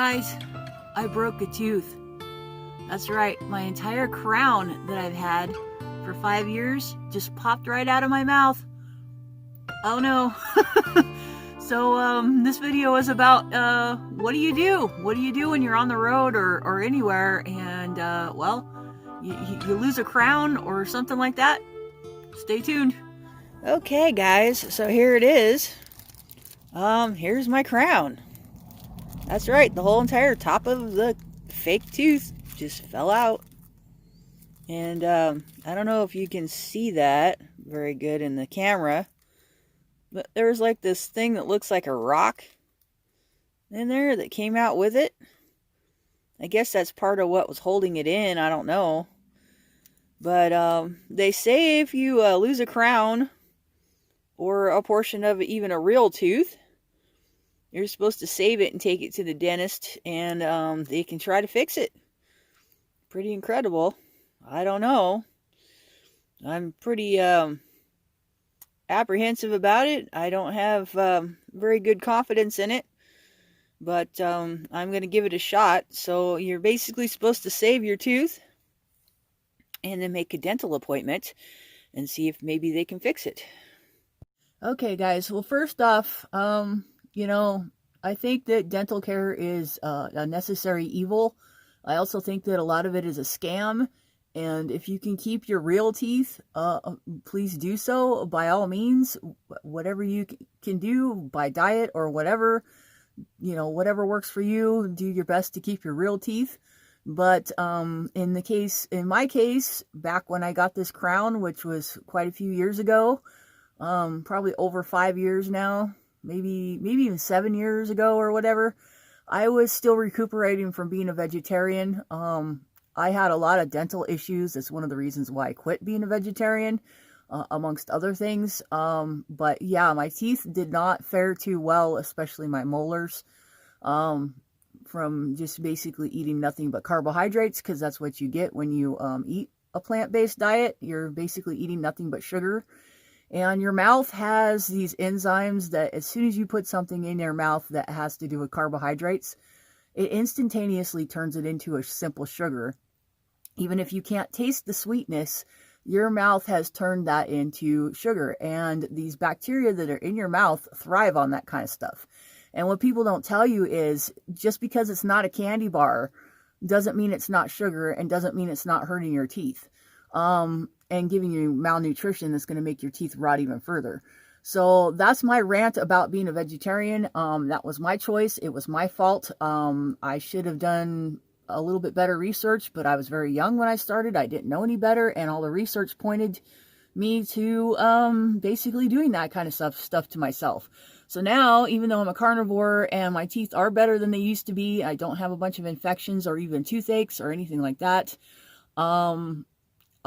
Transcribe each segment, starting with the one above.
Guys, I broke a tooth. That's right, my entire crown that I've had for 5 years just popped right out of my mouth. Oh no. So this video is about what do you do? What do you do when you're on the road or anywhere and well, you lose a crown or something like that? Stay tuned. Okay guys, so here it is. Here's my crown. That's right, the whole entire top of the fake tooth just fell out. And I don't know if you can see that very good in the camera, but there's like this thing that looks like a rock in there that came out with it. I guess that's part of what was holding it in, I don't know. But they say if you lose a crown or a portion of even a real tooth, you're supposed to save it and take it to the dentist, and they can try to fix it. Pretty incredible. I don't know. I'm pretty apprehensive about it. I don't have very good confidence in it, but I'm going to give it a shot. So you're basically supposed to save your tooth and then make a dental appointment and see if maybe they can fix it. Okay, guys. Well, first off, you know, I think that dental care is a necessary evil. I also think that a lot of it is a scam. And if you can keep your real teeth, please do so by all means. Whatever you can do by diet or whatever, you know, whatever works for you, do your best to keep your real teeth. But in my case, back when I got this crown, which was quite a few years ago, probably over 5 years now, maybe even 7 years ago or whatever, I was still recuperating from being a vegetarian. I had a lot of dental issues. That's one of the reasons why I quit being a vegetarian, amongst other things. But yeah, my teeth did not fare too well, especially my molars, from just basically eating nothing but carbohydrates, because that's what you get when you eat a plant-based diet. You're basically eating nothing but sugar. And your mouth has these enzymes that as soon as you put something in your mouth that has to do with carbohydrates, it instantaneously turns it into a simple sugar. Even if you can't taste the sweetness, your mouth has turned that into sugar. And these bacteria that are in your mouth thrive on that kind of stuff. And what people don't tell you is just because it's not a candy bar doesn't mean it's not sugar and doesn't mean it's not hurting your teeth. And giving you malnutrition that's going to make your teeth rot even further. So that's my rant about being a vegetarian. That was my choice. It was my fault. I should have done a little bit better research, but I was very young when I started. I didn't know any better, and all the research pointed me to basically doing that kind of stuff to myself. So now, even though I'm a carnivore and my teeth are better than they used to be, I don't have a bunch of infections or even toothaches or anything like that.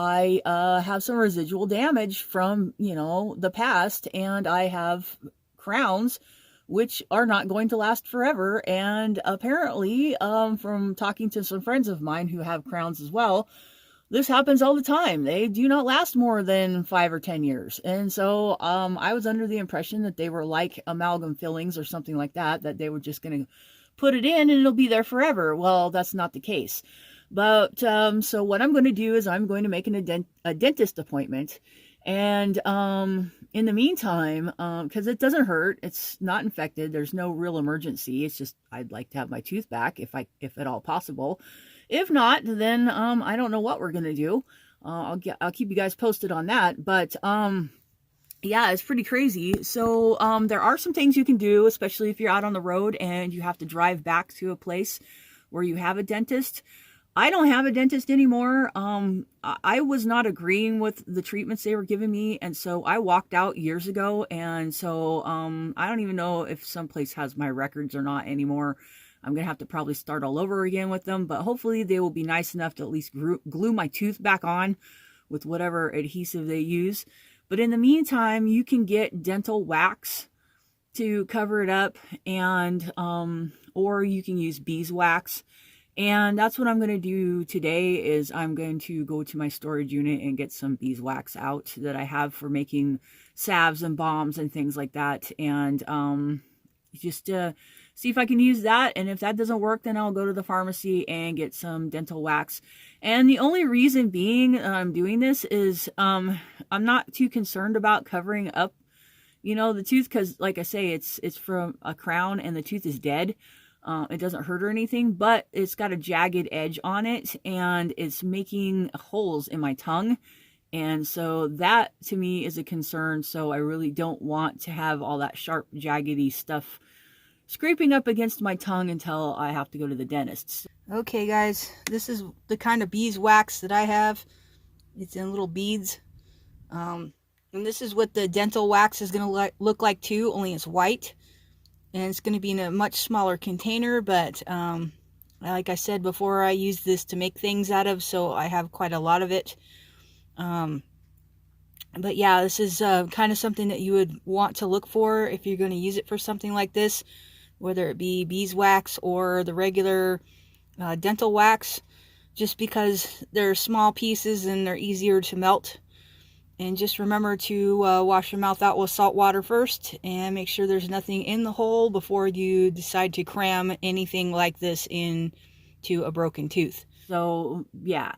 I have some residual damage from, you know, the past, and I have crowns which are not going to last forever. And apparently, from talking to some friends of mine who have crowns as well, this happens all the time. They do not last more than 5 or 10 years. And so I was under the impression that they were like amalgam fillings or something like that, that they were just going to put it in and it'll be there forever. Well, that's not the case. But so what I'm going to do is I'm going to make a dentist appointment. And in the meantime, because it doesn't hurt, it's not infected, there's no real emergency. It's just I'd like to have my tooth back if at all possible. If not, then I don't know what we're going to do. I'll keep you guys posted on that. But yeah, it's pretty crazy. So there are some things you can do, especially if you're out on the road and you have to drive back to a place where you have a dentist. I don't have a dentist anymore. I was not agreeing with the treatments they were giving me, and so I walked out years ago, and so I don't even know if someplace has my records or not anymore. I'm going to have to probably start all over again with them, but hopefully they will be nice enough to at least glue my tooth back on with whatever adhesive they use. But in the meantime, you can get dental wax to cover it up, and or you can use beeswax. And that's what I'm going to do today is I'm going to go to my storage unit and get some beeswax out that I have for making salves and balms and things like that. And just see if I can use that. And if that doesn't work, then I'll go to the pharmacy and get some dental wax. And the only reason being I'm doing this is I'm not too concerned about covering up, the tooth, because like I say, it's from a crown and the tooth is dead. It doesn't hurt or anything, but it's got a jagged edge on it and it's making holes in my tongue. And so that to me is a concern. So I really don't want to have all that sharp, jaggedy stuff scraping up against my tongue until I have to go to the dentist. Okay guys, this is the kind of beeswax that I have. It's in little beads. And this is what the dental wax is going to look like too, only it's white. And it's going to be in a much smaller container, but like I said before, I use this to make things out of, so I have quite a lot of it. But yeah, this is kind of something that you would want to look for if you're going to use it for something like this, whether it be beeswax or the regular dental wax, just because they're small pieces and they're easier to melt. And just remember to wash your mouth out with salt water first and make sure there's nothing in the hole before you decide to cram anything like this into a broken tooth. So yeah,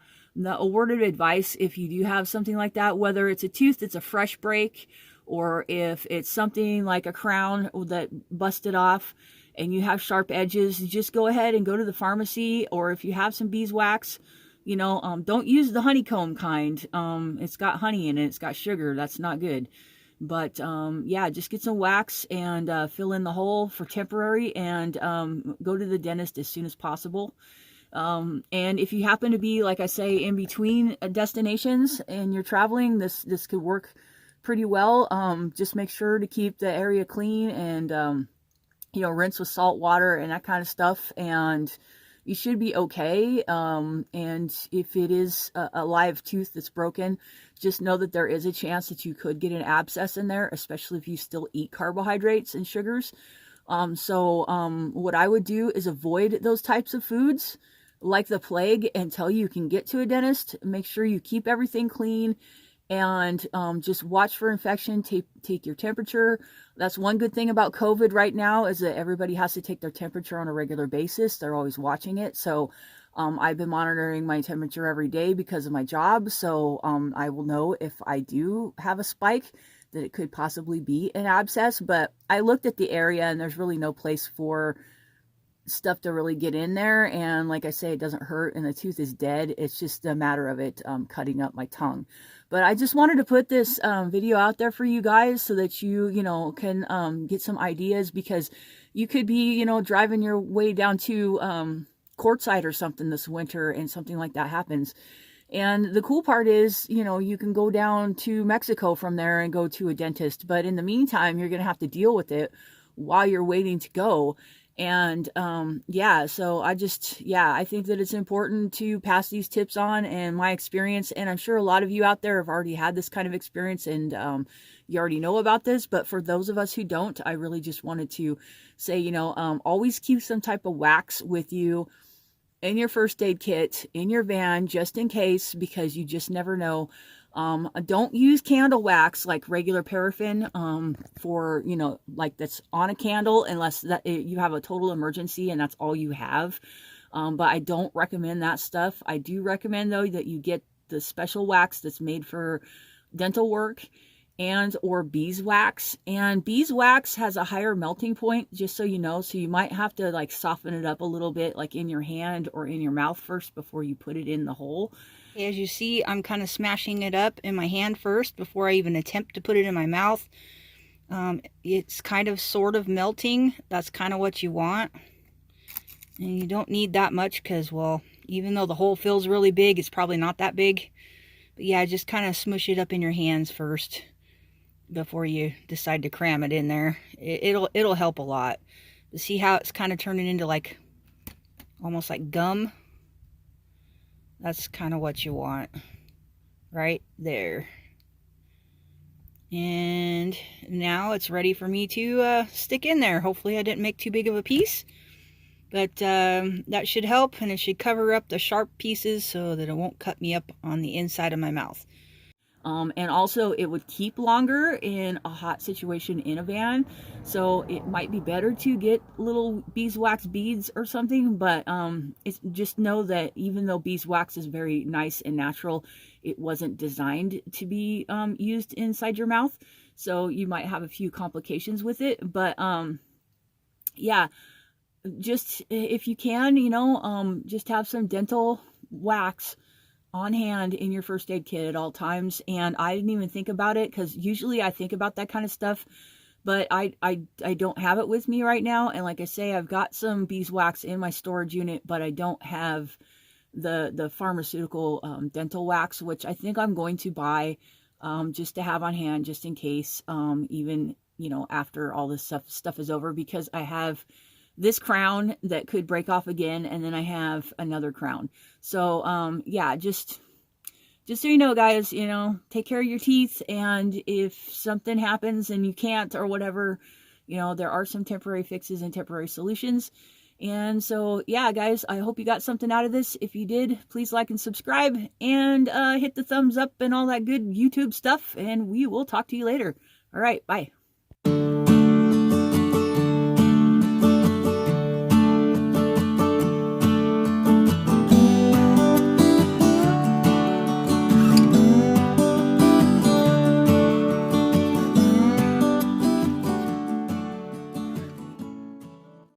a word of advice, if you do have something like that, whether it's a tooth that's a fresh break or if it's something like a crown that busted off and you have sharp edges, just go ahead and go to the pharmacy, or if you have some beeswax, don't use the honeycomb kind. It's got honey in it. It's got sugar. That's not good. But yeah, just get some wax and fill in the hole for temporary and go to the dentist as soon as possible. And if you happen to be, like I say, in between destinations and you're traveling, this could work pretty well. Just make sure to keep the area clean and, rinse with salt water and that kind of stuff. And you should be okay. And if it is a live tooth that's broken, just know that there is a chance that you could get an abscess in there, especially if you still eat carbohydrates and sugars. What I would do is avoid those types of foods like the plague until you can get to a dentist. Make sure you keep everything clean and just watch for infection. Take your temperature. That's one good thing about COVID right now, is that everybody has to take their temperature on a regular basis. They're always watching it. So I've been monitoring my temperature every day because of my job. So I will know if I do have a spike, that it could possibly be an abscess. But I looked at the area and there's really no place for stuff to really get in there. And like I say, it doesn't hurt and the tooth is dead. It's just a matter of it cutting up my tongue. But I just wanted to put this video out there for you guys so that you can get some ideas, because you could be, driving your way down to Quartzsite or something this winter and something like that happens. And the cool part is, you can go down to Mexico from there and go to a dentist. But in the meantime, you're going to have to deal with it while you're waiting to go. And so I think that it's important to pass these tips on and my experience. And I'm sure a lot of you out there have already had this kind of experience and you already know about this. But for those of us who don't, I really just wanted to say, always keep some type of wax with you in your first aid kit, in your van, just in case, because you just never know. Don't use candle wax like regular paraffin for, like that's on a candle, unless you have a total emergency and that's all you have. But I don't recommend that stuff. I do recommend, though, that you get the special wax that's made for dental work and or beeswax. And beeswax has a higher melting point, just so you know. So you might have to like soften it up a little bit, like in your hand or in your mouth first before you put it in the hole. As you see, I'm kind of smashing it up in my hand first before I even attempt to put it in my mouth. It's kind of sort of melting. That's kind of what you want. And you don't need that much because, well, even though the hole feels really big, it's probably not that big. But yeah, just kind of smush it up in your hands first before you decide to cram it in there. It'll help a lot. But see how it's kind of turning into like almost like gum? That's kind of what you want right there. And now it's ready for me to stick in there. Hopefully I didn't make too big of a piece, but that should help, and it should cover up the sharp pieces so that it won't cut me up on the inside of my mouth. And also it would keep longer in a hot situation in a van. So it might be better to get little beeswax beads or something, but it's just know that even though beeswax is very nice and natural, it wasn't designed to be used inside your mouth. So you might have a few complications with it, but yeah, just if you can, just have some dental wax on hand in your first aid kit at all times. And I didn't even think about it, because usually I think about that kind of stuff, but I don't have it with me right now. And like I say, I've got some beeswax in my storage unit, but I don't have the pharmaceutical dental wax, which I think I'm going to buy just to have on hand, just in case, even after all this stuff is over, because I have this crown that could break off again, and then I have another crown. So yeah, just so you know, guys, take care of your teeth, and if something happens and you can't or whatever, there are some temporary fixes and temporary solutions. And so yeah, guys, I hope you got something out of this. If you did, please like and subscribe, and hit the thumbs up and all that good YouTube stuff, and we will talk to you later. All right, bye.